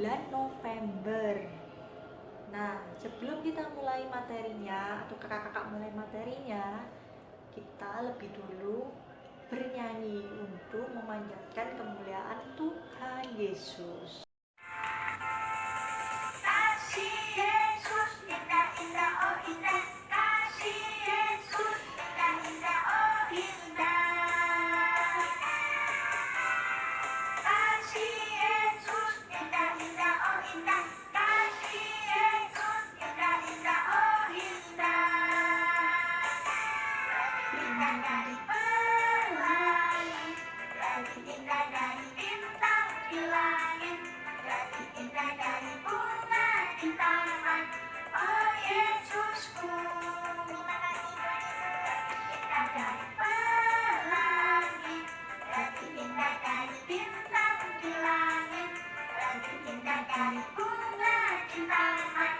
bulan November. Nah, sebelum kita mulai materinya atau kakak-kakak mulai materinya, kita lebih dulu bernyanyi untuk memanjatkan kemuliaan Tuhan Yesus. Kasih Yesus indah indah oh indah, kasih Yesus indah indah oh indah, kasih Yesus indah indah oh indah, kasih Yesus indah indah oh indah, lebih indah dari pelangi, lebih indah dari bintang di langit, lebih indah dari bunga di taman. Oh Yesusku, indah dari pelangi, lebih indah dari bintang di langit, lebih indah dari bunga di taman.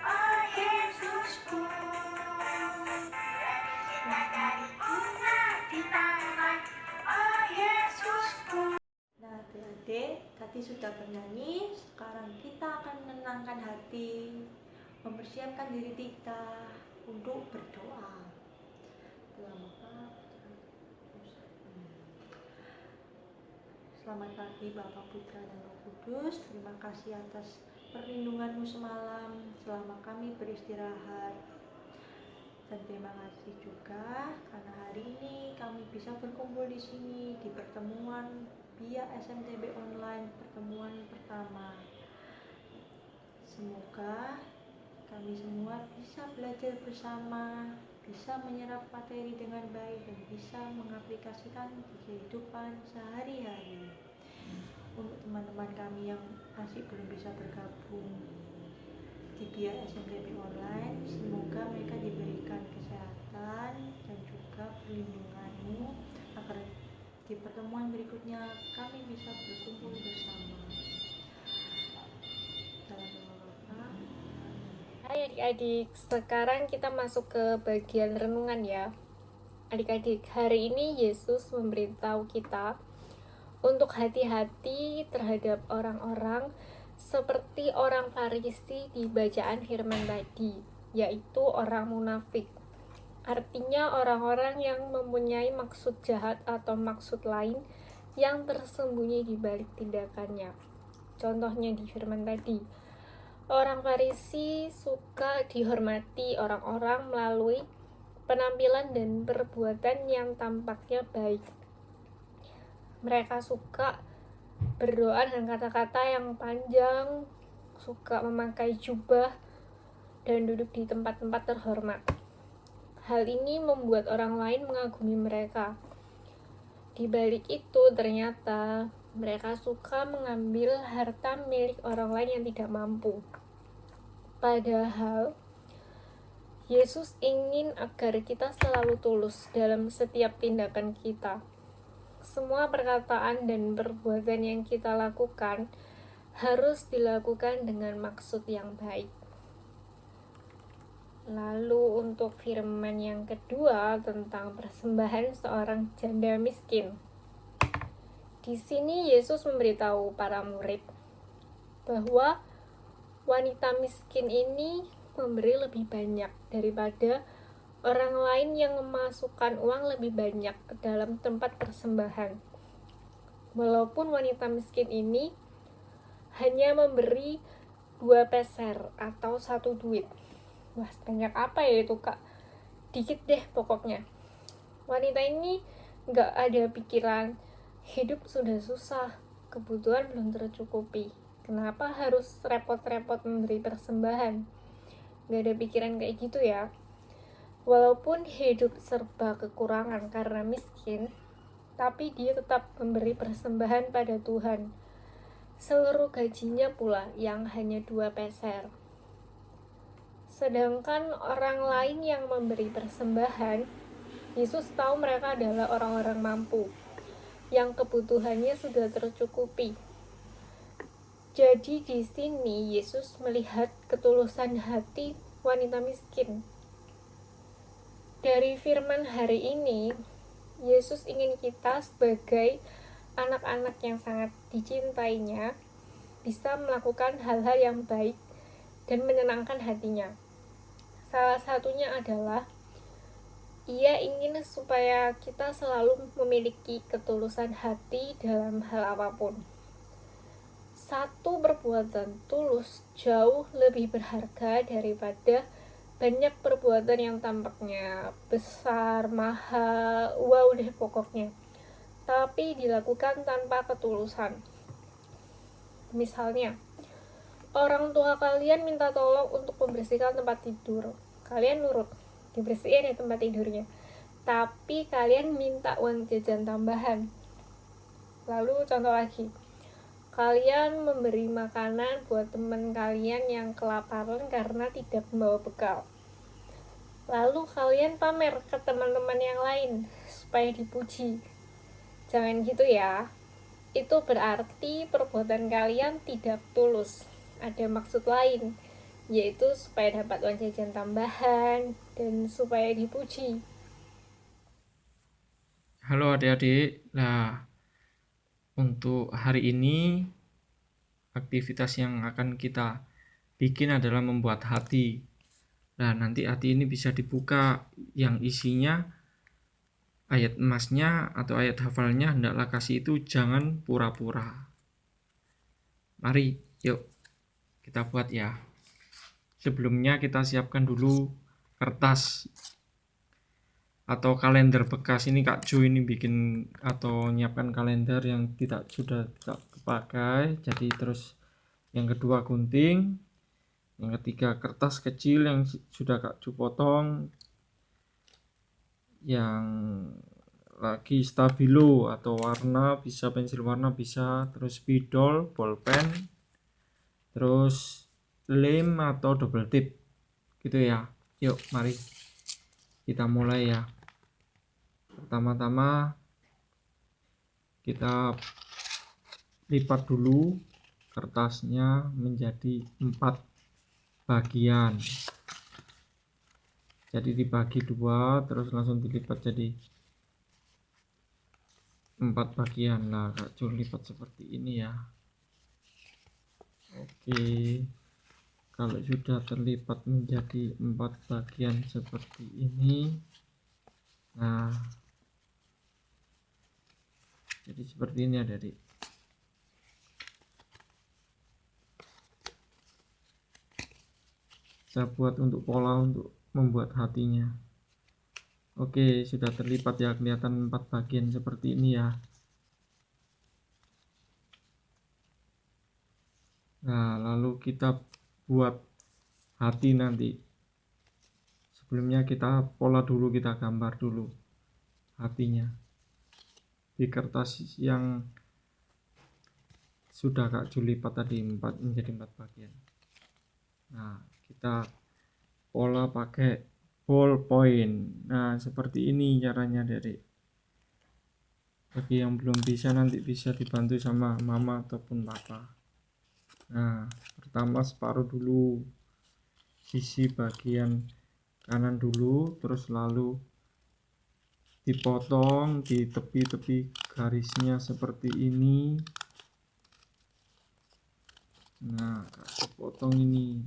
Oh Yesusku, lebih indah dari bunga di taman. Oh Yesusku. Nah, adik-adik tadi sudah bernyanyi, sekarang kita akan menenangkan hati, mempersiapkan diri kita untuk berdoa. Selamat pagi Bapak, Putra, dan Roh Kudus. Terima kasih atas perlindungan-Mu semalam selama kami beristirahat. Dan terima kasih juga karena hari ini kami bisa berkumpul di sini di pertemuan via SMTB online, pertemuan pertama. Semoga kami semua bisa belajar bersama, bisa menyerap materi dengan baik, dan bisa mengaplikasikan di kehidupan sehari-hari. Untuk teman-teman kami yang masih belum bisa bergabung di via SMTB online, semoga mereka diberikan kesehatan dan juga perlindungan-Mu agar di pertemuan berikutnya kami bisa berkumpul bersama. Dalam nama Bapa. Hai adik-adik, sekarang kita masuk ke bagian renungan ya. Adik-adik, hari ini Yesus memberitahu kita untuk hati-hati terhadap orang-orang seperti orang Farisi di bacaan firman tadi, yaitu orang munafik. Artinya orang-orang yang mempunyai maksud jahat atau maksud lain yang tersembunyi di balik tindakannya. Contohnya di firman tadi, orang Farisi suka dihormati orang-orang melalui penampilan dan perbuatan yang tampaknya baik. Mereka suka berdoa dengan kata-kata yang panjang, suka memakai jubah, dan duduk di tempat-tempat terhormat. Hal ini membuat orang lain mengagumi mereka. Di balik itu, ternyata mereka suka mengambil harta milik orang lain yang tidak mampu. Padahal, Yesus ingin agar kita selalu tulus dalam setiap tindakan kita. Semua perkataan dan perbuatan yang kita lakukan harus dilakukan dengan maksud yang baik. Lalu untuk firman yang kedua tentang persembahan seorang janda miskin. Di sini Yesus memberitahu para murid bahwa wanita miskin ini memberi lebih banyak daripada orang lain yang memasukkan uang lebih banyak ke dalam tempat persembahan. Walaupun wanita miskin ini hanya memberi 2 peser atau 1 duit. Wah, banyak apa ya itu, Kak? Dikit deh pokoknya. Wanita ini gak ada pikiran, hidup sudah susah, kebutuhan belum tercukupi. Kenapa harus repot-repot memberi persembahan? Gak ada pikiran kayak gitu ya. Walaupun hidup serba kekurangan karena miskin, tapi dia tetap memberi persembahan pada Tuhan. Seluruh gajinya pula yang hanya 2 peser. Sedangkan orang lain yang memberi persembahan, Yesus tahu mereka adalah orang-orang mampu, yang kebutuhannya sudah tercukupi. Jadi di sini Yesus melihat ketulusan hati wanita miskin. Dari firman hari ini, Yesus ingin kita sebagai anak-anak yang sangat dicintainya bisa melakukan hal-hal yang baik dan menyenangkan hatinya. Salah satunya adalah ia ingin supaya kita selalu memiliki ketulusan hati dalam hal apapun. Satu perbuatan tulus jauh lebih berharga daripada banyak perbuatan yang tampaknya besar, mahal, wow deh pokoknya, tapi dilakukan tanpa ketulusan. Misalnya, orang tua kalian minta tolong untuk membersihkan tempat tidur. Kalian nurut, dibersihin ya tempat tidurnya. Tapi kalian minta uang jajan tambahan. Lalu contoh lagi, kalian memberi makanan buat teman kalian yang kelaparan karena tidak membawa bekal. Lalu kalian pamer ke teman-teman yang lain supaya dipuji. Jangan gitu ya. Itu berarti perbuatan kalian tidak tulus. Ada maksud lain, yaitu supaya dapat uang jajan tambahan dan supaya dipuji. Halo adik-adik. Nah, untuk hari ini aktivitas yang akan kita bikin adalah membuat hati. Nah, nanti hati ini bisa dibuka, yang isinya ayat emasnya atau ayat hafalnya hendaklah kasih itu jangan pura-pura. Mari, yuk kita buat ya. Sebelumnya kita siapkan dulu kertas atau kalender bekas. Ini Kak Jo ini bikin atau nyiapkan kalender yang sudah tidak dipakai. Jadi terus yang kedua gunting, yang ketiga kertas kecil yang sudah Kak Jo potong, yang lagi stabilo atau warna, bisa pensil warna bisa, terus spidol, bolpen, terus lem atau double tip gitu ya. Yuk mari kita mulai ya. Pertama-tama kita lipat dulu kertasnya menjadi 4 bagian. Jadi dibagi 2 terus langsung dilipat jadi 4 bagian. Nah, Kak Jo lipat seperti ini ya. Oke. Kalau sudah terlipat menjadi 4 bagian seperti ini, nah jadi seperti ini adik-adik. Saya buat untuk pola untuk membuat hatinya. Oke, sudah terlipat ya, kelihatan 4 bagian seperti ini ya. Nah, lalu kita buat hati nanti. Sebelumnya kita pola dulu, kita gambar dulu hatinya di kertas yang sudah Kak Jo lipat tadi menjadi 4 bagian. Nah, kita pola pakai ballpoint. Nah, seperti ini caranya adik-adik. Bagi yang belum bisa nanti bisa dibantu sama mama ataupun papa. Nah, pertama separuh dulu, sisi bagian kanan dulu, terus lalu dipotong di tepi-tepi garisnya seperti ini. Nah, Kak potong ini.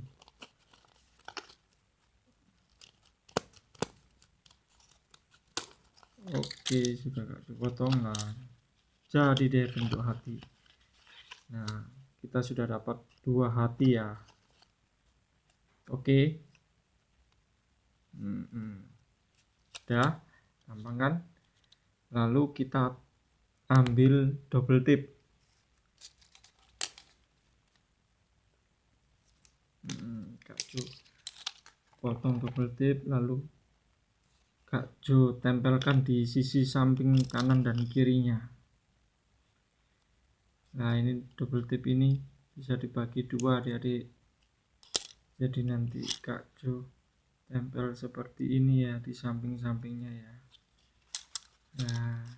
Oke, sudah Kak potong. Nah, jadi deh bentuk hati. Nah, kita sudah dapat 2 hati ya. Oke. Udah, gampang kan? Lalu kita ambil double tip. Kak Jo potong double tip, lalu Kak Jo tempelkan di sisi samping kanan dan kirinya. Nah, ini double tip ini bisa dibagi 2 adik-adik. Jadi nanti Kak Jo tempel seperti ini ya di samping-sampingnya ya. Nah,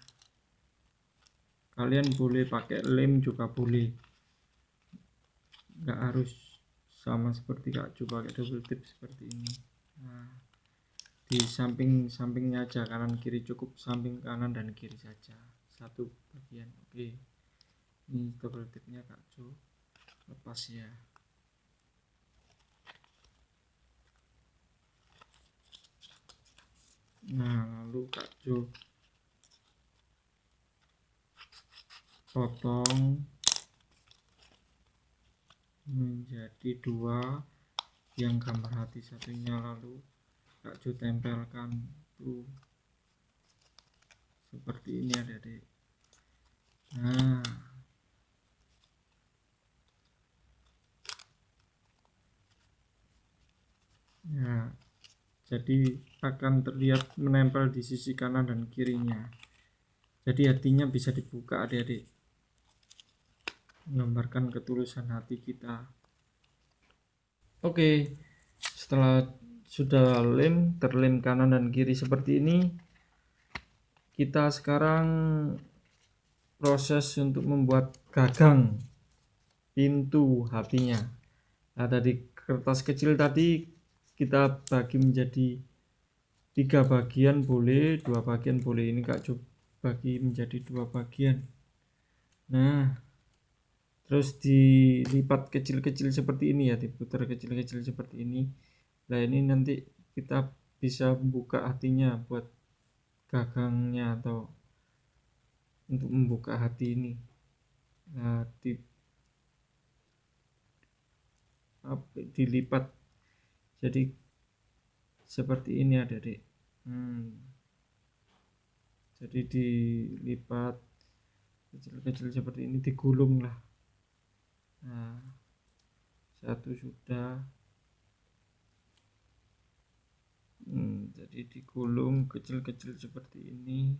kalian boleh pakai lem juga boleh, nggak harus sama seperti Kak Jo pakai double tip seperti ini. Nah, di samping-sampingnya aja, kanan kiri cukup, samping kanan dan kiri saja 1 bagian. Oke, ini double tipnya Kak Jo. lepas ya. Nah, lalu Kak Jo potong menjadi 2 yang gambar hati satunya, lalu Kak Jo tempelkan tuh seperti ini adik-adik. Nah, ya, jadi akan terlihat menempel di sisi kanan dan kirinya. Jadi hatinya bisa dibuka adik-adik, menggambarkan ketulusan hati kita. Oke, setelah sudah terlem kanan dan kiri seperti ini, kita sekarang proses untuk membuat gagang pintu hatinya. Nah, dari kertas kecil tadi kita bagi menjadi 3 bagian boleh, 2 bagian boleh. Ini Kak Jo bagi menjadi 2 bagian. Nah, terus dilipat kecil-kecil seperti ini ya, diputar kecil-kecil seperti ini. Nah, ini nanti kita bisa buka hatinya buat gagangnya atau untuk membuka hati ini. Nah, dilipat jadi seperti ini adik-adik. Jadi dilipat kecil-kecil seperti ini, digulung lah. Nah, satu sudah. Jadi digulung kecil-kecil seperti ini.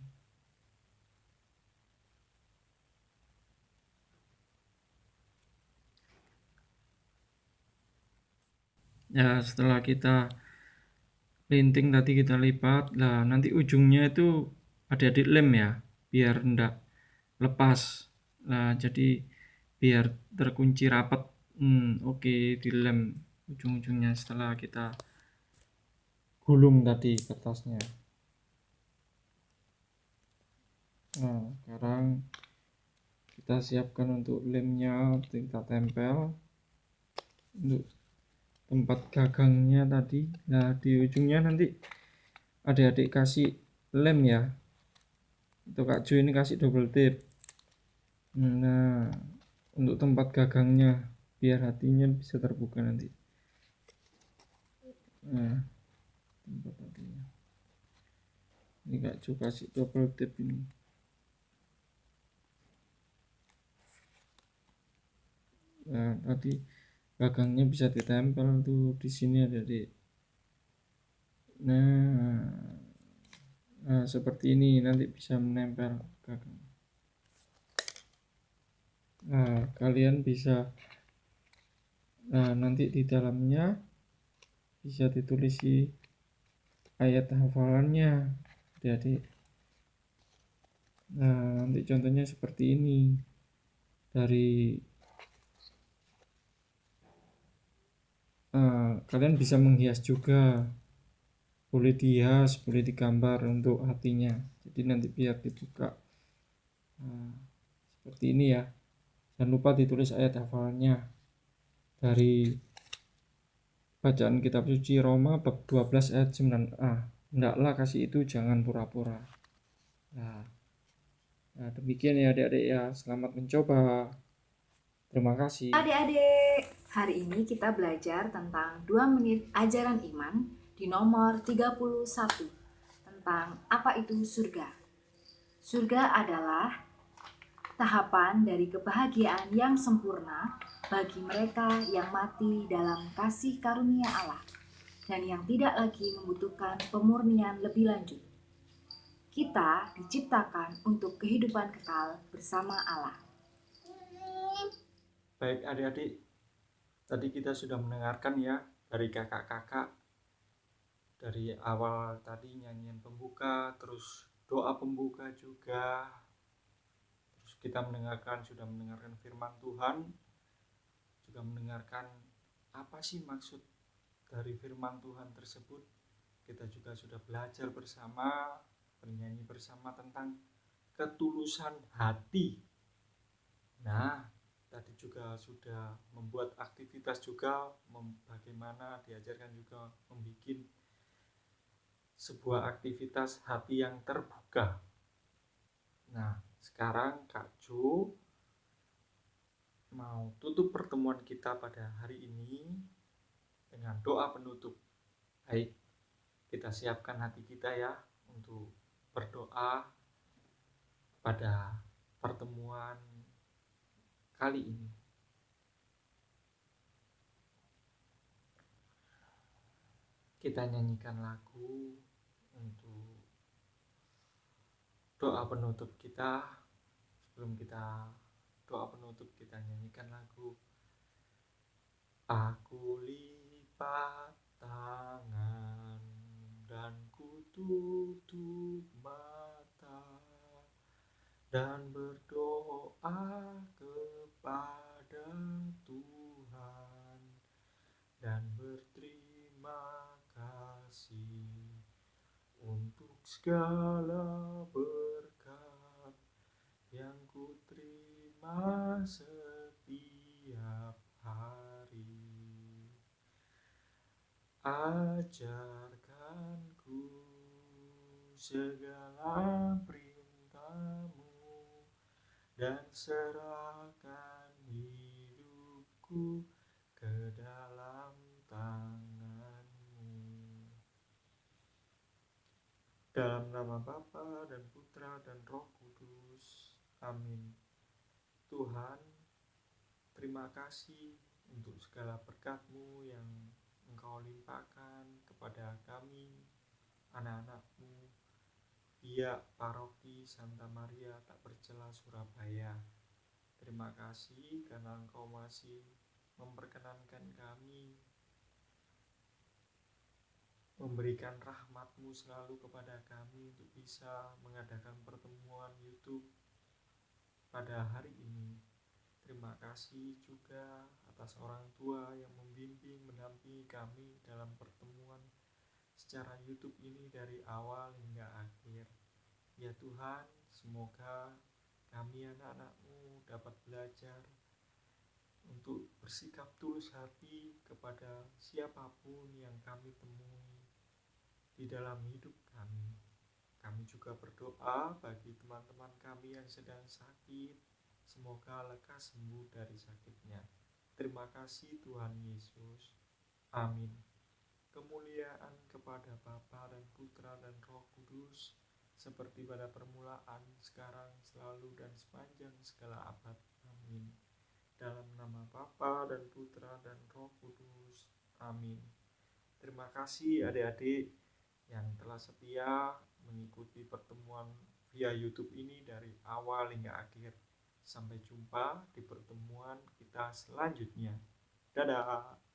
Ya, setelah kita linting tadi kita lipat, nah nanti ujungnya itu adik-adik lem ya, biar enggak lepas. Nah, jadi biar terkunci rapat. Oke, dilem ujung-ujungnya setelah kita gulung tadi kertasnya. Nah, sekarang kita siapkan untuk lemnya, kita tempel untuk tempat gagangnya tadi. Nah, di ujungnya nanti adik-adik kasih lem ya. Untuk Kak Jo ini kasih double tape. Nah, untuk tempat gagangnya biar hatinya bisa terbuka nanti. Nah, tempat hatinya ini Kak Jo kasih double tape ini. Nah, tadi gagangnya bisa ditempel tuh di sini adik-adik. Nah, seperti ini nanti bisa menempel gagang. Nah, kalian bisa nanti di dalamnya bisa ditulis ayat hafalannya adik-adik. Nah, nanti contohnya seperti ini. Kalian bisa menghias juga, boleh dihias, boleh digambar untuk hatinya. Jadi nanti biar dibuka. Seperti ini ya. Jangan lupa ditulis ayat hafalannya dari bacaan kitab suci Roma bab 12 ayat 9a. Hendaklah kasih itu jangan pura-pura. Nah, demikian ya adik-adik ya. Selamat mencoba. Terima kasih. Adik-adik, hari ini kita belajar tentang 2 menit ajaran iman di nomor 31 tentang apa itu surga. Surga adalah tahapan dari kebahagiaan yang sempurna bagi mereka yang mati dalam kasih karunia Allah dan yang tidak lagi membutuhkan pemurnian lebih lanjut. Kita diciptakan untuk kehidupan kekal bersama Allah. Baik adik-adik, tadi kita sudah mendengarkan ya dari kakak-kakak, dari awal tadi nyanyian pembuka, terus doa pembuka juga, terus kita sudah mendengarkan firman Tuhan, juga mendengarkan apa sih maksud dari firman Tuhan tersebut. Kita juga sudah belajar bersama, bernyanyi bersama tentang ketulusan hati. Nah, tadi juga sudah membuat aktivitas juga, bagaimana diajarkan juga membuat sebuah aktivitas hati yang terbuka. Nah, sekarang Kak Jo mau tutup pertemuan kita pada hari ini dengan doa penutup. Baik, kita siapkan hati kita ya untuk berdoa pada pertemuan kali ini. Kita nyanyikan lagu untuk doa penutup kita. Sebelum kita doa penutup, kita nyanyikan lagu Aku lipat tangan dan ku tutup mata dan berdoa kepada Tuhan dan berterima kasih untuk segala berkat yang ku terima setiap hari. Ajarkanku segala perintah-Mu dan serahkan hidupku ke dalam tangan-Mu. Dalam nama Bapa dan Putra dan Roh Kudus. Amin. Tuhan, terima kasih untuk segala berkat-Mu yang Engkau limpahkan kepada kami, anak-anak-Mu, Biak Paroki Santa Maria Tak Bercela Surabaya. Terima kasih karena Engkau masih memperkenankan kami, memberikan rahmat-Mu selalu kepada kami untuk bisa mengadakan pertemuan YouTube pada hari ini. Terima kasih juga atas orang tua yang membimbing, mendampingi kami dalam pertemuan secara YouTube ini dari awal hingga akhir. Ya Tuhan, semoga kami anak-anak-Mu dapat belajar untuk bersikap tulus hati kepada siapapun yang kami temui di dalam hidup kami. Kami juga berdoa bagi teman-teman kami yang sedang sakit, semoga lekas sembuh dari sakitnya. Terima kasih Tuhan Yesus. Amin. Kemuliaan kepada Bapa dan Putra dan Roh Kudus, seperti pada permulaan, sekarang, selalu, dan sepanjang segala abad. Amin. Dalam nama Bapa dan Putra dan Roh Kudus. Amin. Terima kasih adik-adik yang telah setia mengikuti pertemuan via YouTube ini dari awal hingga akhir. Sampai jumpa di pertemuan kita selanjutnya. Dadah.